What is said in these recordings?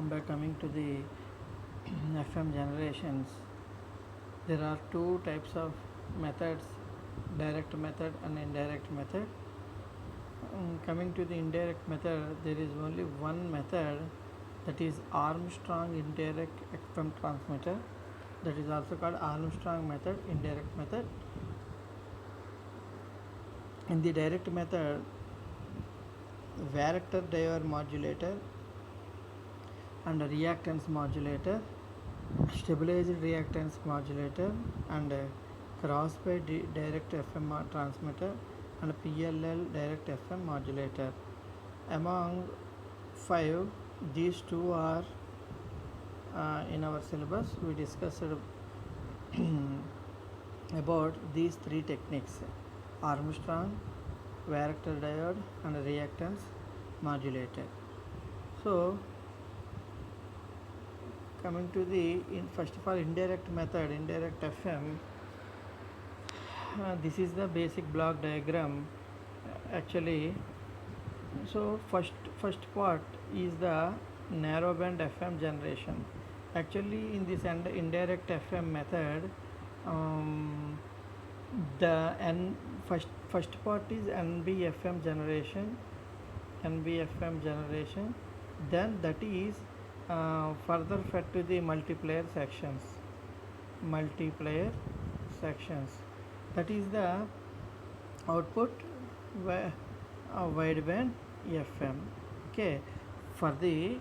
By coming to the FM generations, there are two types of methods: direct method and indirect method. Coming to the indirect method, there is only one method, that is Armstrong indirect FM transmitter, that is also called Armstrong method, indirect method. In the direct method, varactor diode modulator and reactance modulator, stabilized reactance modulator, and crossfire direct FM transmitter, and PLL direct FM modulator. Among five, these two are in our syllabus. We discussed about these three techniques: Armstrong, varactor diode, and reactance modulator. So coming to the first of all, indirect method, indirect FM. This is the basic block diagram actually. So first part is the narrowband FM generation. Actually, in this indirect FM method, the first part is NBFM generation, NBFM generation. Then that is further fed to the multiplier sections, multiplier sections. That is the output wideband FM. Okay, for the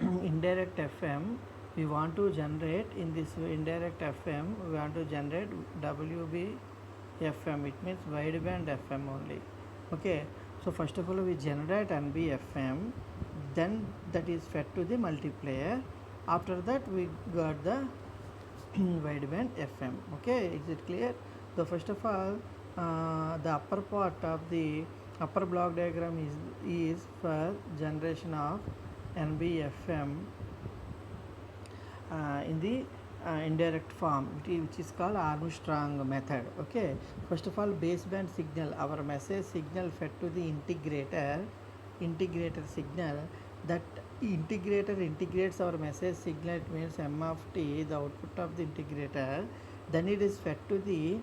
indirect FM, we want to generate, in this indirect FM we want to generate WB FM. It means wideband FM only. Okay, so first of all we generate NBFM, then that is fed to the multiplier. After that we got the wideband FM. Okay, is it clear? So first of all, the upper part of the upper block diagram is for generation of NBFM in the indirect form, which is called Armstrong method. Okay, first of all, baseband signal, our message signal fed to the integrator signal. That integrator integrates our message signal. It means M of t, the output of the integrator. Then it is fed to the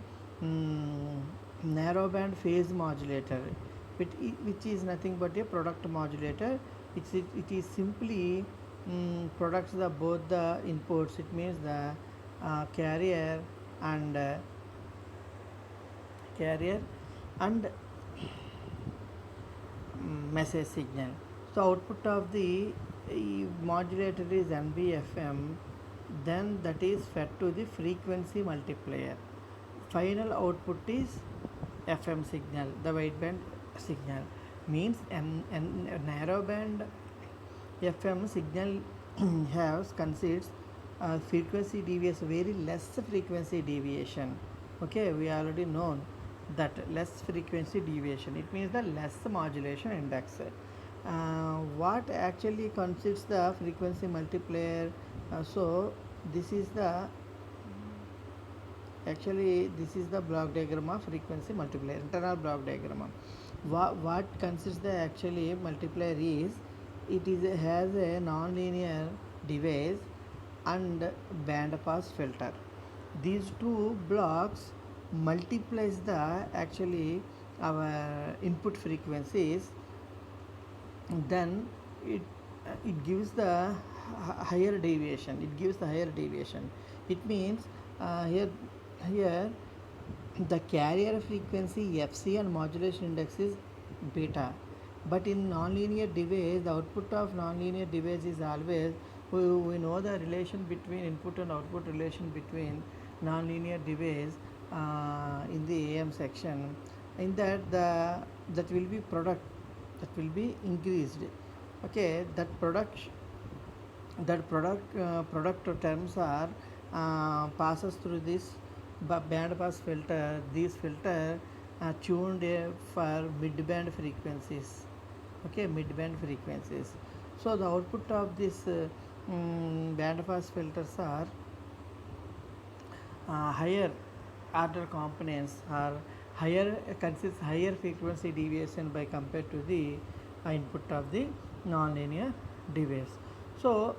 narrowband phase modulator, which is nothing but a product modulator. It is simply products the both the inputs. It means the carrier and message signal. So output of the modulator is NBFM, then that is fed to the frequency multiplier. Final output is FM signal, the wideband signal. Means narrowband FM signal consists frequency deviation, very less frequency deviation. Okay, we already known that less frequency deviation, it means the less modulation index. What actually consists the frequency multiplier? So this is the block diagram of frequency multiplier, internal block diagram. What consists the actually multiplier is, it has a non-linear device and band pass filter. These two blocks multiplies the actually our input frequencies, then it gives the higher deviation. It means here the carrier frequency FC and modulation index is beta, but in nonlinear device, the output of nonlinear device is always, we know the relation between input and output relation between nonlinear device in the AM section. In that that will be product, that will be increased. Okay, that product terms are passes through this band pass filter. These filter are tuned for mid-band frequencies. Okay, mid-band frequencies. So the output of this band pass filters are higher order components, are consists higher frequency deviation by compared to the input of the nonlinear device. So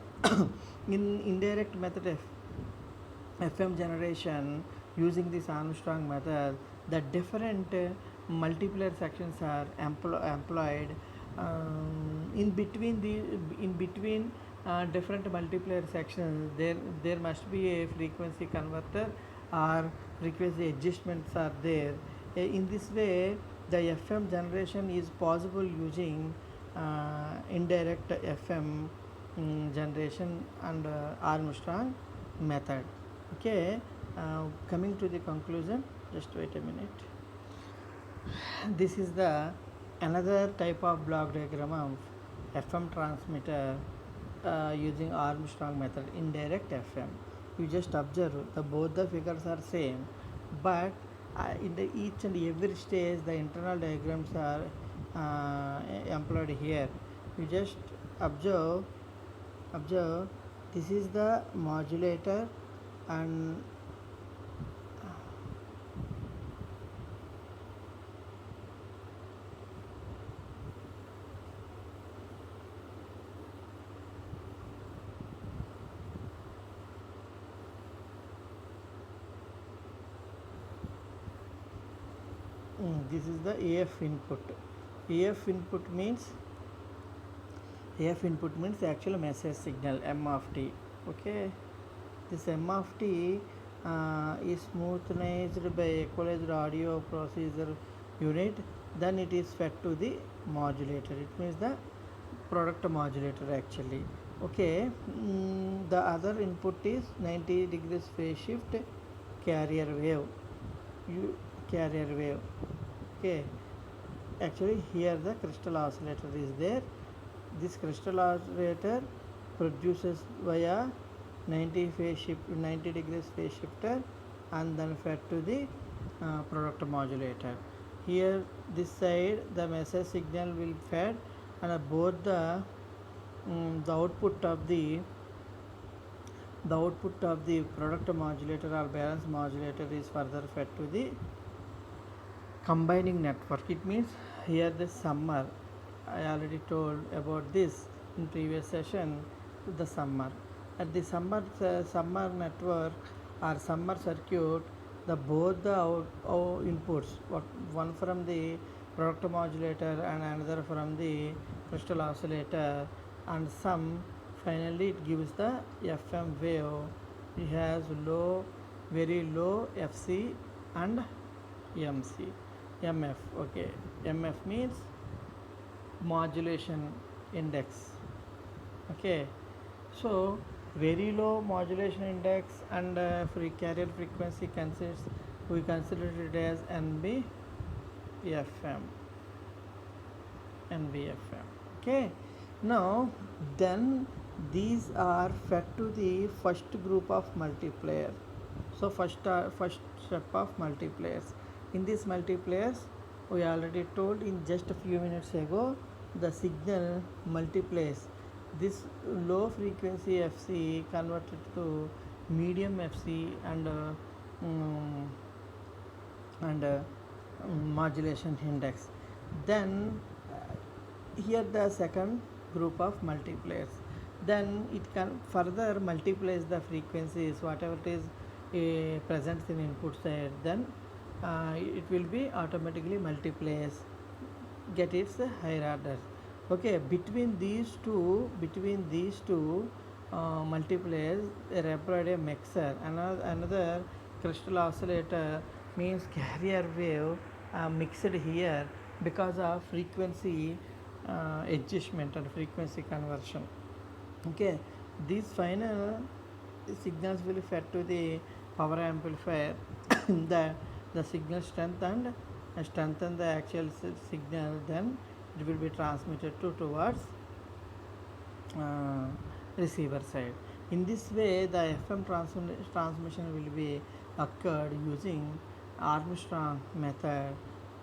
in indirect method FM generation using this Armstrong method, the different multiplier sections are employed in between different multiplier sections. There must be a frequency converter or frequency adjustments are there. In this way, the FM generation is possible using indirect FM generation and Armstrong method. Okay, coming to the conclusion, just wait a minute. This is the another type of block diagram of FM transmitter using Armstrong method, indirect FM. You just observe the both the figures are same, but in the each and every stage the internal diagrams are employed here. You just observe this is the modulator and this is the AF input. AF input means the actual message signal M of T. Okay, this M of T is smoothened by equalized audio processor unit. Then it is fed to the modulator. It means the product modulator actually. Okay, the other input is 90 degrees phase shift carrier wave. Carrier wave. Okay, actually here the crystal oscillator is there. This crystal oscillator produces via 90 degrees phase shifter and then fed to the product modulator. Here this side the message signal will fed and both the output of the product modulator or balance modulator is further fed to the combining network. It means here the summer, I already told about this in previous session, the summer. At the summer network or summer circuit, the both the inputs, one from the product modulator and another from the crystal oscillator, and finally it gives the FM wave. It has very low FC and MC. MF. Okay, MF means modulation index. Okay, so very low modulation index and free carrier frequency we consider it as NBFM. Okay, now then these are fed to the first group of multiplier. So first step of multipliers. In these multipliers, we already told in just a few minutes ago, the signal multiplies this low frequency FC converted to medium FC and modulation index. Then here the second group of multipliers. Then it can further multiplies the frequencies whatever it is present in input side. Then it will be automatically multiplies, get its higher order. Okay, between these two multipliers they employed a mixer. Another crystal oscillator means carrier wave mixed here because of frequency adjustment and frequency conversion. Okay, these final signals will be fed to the power amplifier. the signal strengthen the actual signal, then it will be transmitted towards receiver side. In this way the FM transmission will be occurred using Armstrong method.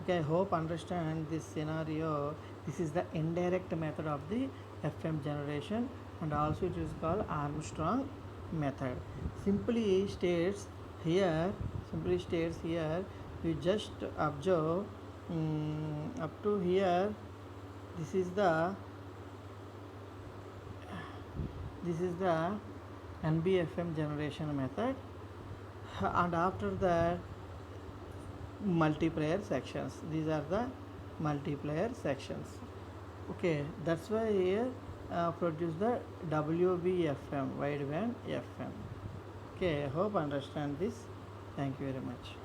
Okay, I hope understand this scenario. This is the indirect method of the FM generation and also it is called Armstrong method. Simply states here, you just observe up to here. This is the This is the NBFM generation method, and after that multiplier sections. These are the multiplier sections. Okay, that's why here produce the WBFM, wideband FM. Okay, I hope understand this. Thank you very much.